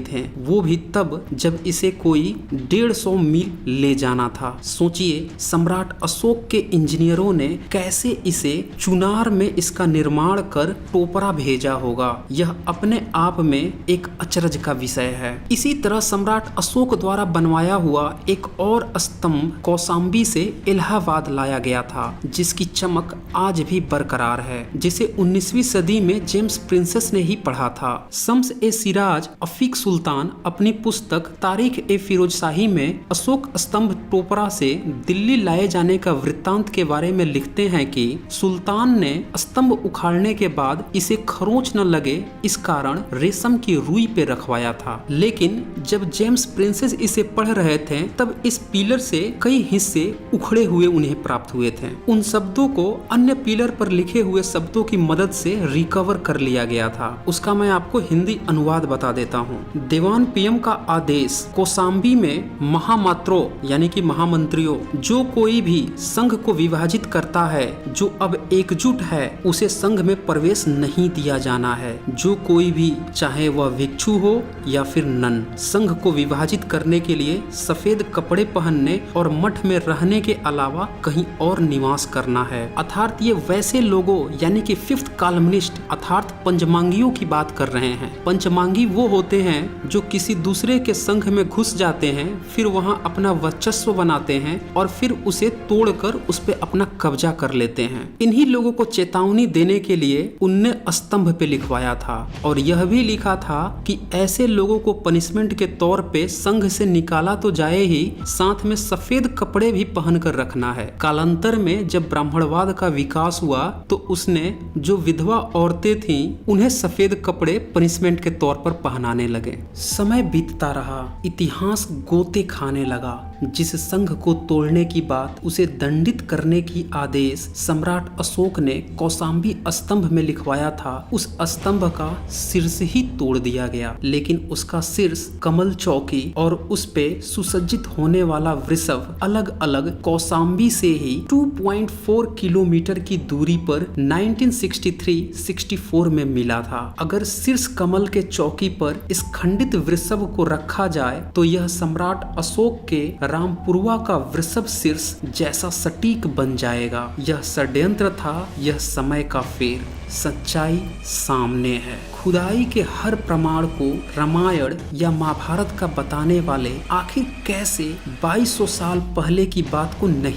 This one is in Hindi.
थे, वो भी तब जब इसे कोई 150 मील ले जाना था। सोचिए सम्राट अशोक के इंजीनियरों ने कैसे इसे चुनार में इसका निर्माण कर टोपरा भेजा होगा, यह अपने आप में एक अचरज का विषय है। इसी तरह सम्राट अशोक द्वारा बनवाया हुआ एक और स्तंभ कौशाम्बी से इलाहाबाद लाया गया था, जिसकी चमक आज भी बरकरार है, जिसे 19वीं सदी में जेम्स प्रिंसेस ने ही पढ़ा था। शम्स ए सिराज अफीक सुल्तान अपनी पुस्तक तारीख ए फिरोजशाही में अशोक स्तंभ टोपरा से दिल्ली लाए जाने का वृत्तांत के बारे में लिखते हैं कि सुल्तान ने स्तंभ उखाड़ने के बाद इसे खरोंच न लगे इस कारण रेशम की रुई पे रखवाया था। लेकिन जब जेम्स प्रिंसेस इसे पढ़ रहे थे तब इस पिलर से कई हिस्से उखड़े हुए उन्हें प्राप्त हुए थे। उन शब्दों को अन्य पिलर पर लिखे हुए शब्दों की मदद से रिकवर कर लिया गया था। उसका मैं आपको हिंदी अनुवाद बता देता हूँ। दीवान पीएम का आदेश कौशाम्बी में महामात्रों यानी कि महामंत्रियों, जो कोई भी संघ को विभाजित करता है जो अब एकजुट है उसे संघ में प्रवेश नहीं दिया जाना है। जो कोई भी चाहे वह भिक्षु हो या फिर नन, संघ को विभाजित करने के लिए सफेद कपड़े पहनने और मठ में रहने के अलावा कहीं और निवास करना है। अर्थात ये वैसे लोगों यानी कि 5th कॉलमनिस्ट अर्थात पंचमांगियों की बात कर रहे हैं। पंचमांगी वो होते हैं जो किसी दूसरे के संघ में घुस जाते हैं, फिर वहां अपना वर्चस्व बनाते हैं और फिर उसे तोड़कर उस पे अपना कब्जा कर लेते हैं। इन्हीं लोगों को चेतावनी देने के लिए उनने स्तंभ पे लिखवाया था और यह भी लिखा था कि ऐसे लोगों को पनिशमेंट के तौर पे संघ से निकाला तो जाए ही, साथ में सफेद कपड़े भी पहन कर रखना है। कालांतर में जब ब्राह्मणवाद का विकास हुआ तो उसने जो विधवा औरतें थीं उन्हें सफेद कपड़े पनिशमेंट के तौर पर पहनाने लगे। समय बीतता रहा, इतिहास गोते खाने लगा। जिस संघ को तोड़ने की बात, उसे दंडित करने की आदेश सम्राट अशोक ने कौशाम्बी स्तंभ में लिखवाया था, उस स्तंभ का शीर्ष ही तोड़ दिया गया। लेकिन उसका शीर्ष, कमल चौकी और उस पे सुसज्जित होने वाला वृषभ अलग अलग कौशाम्बी से ही 2.4 किलोमीटर की दूरी पर 1963-64 में मिला था। अगर शीर्ष कमल के चौकी पर इस खंडित वृषभ को रखा जाए तो यह सम्राट अशोक के रामपुरवा का वृषभ शीर्ष जैसा सटीक बन जाएगा। यह षड्यंत्र था, यह समय का फेर। सच्चाई सामने है। खुदाई के हर प्रमाण को रामायण या महाभारत का बताने वाले आखिर कैसे 2200 साल पहले की बात को नहीं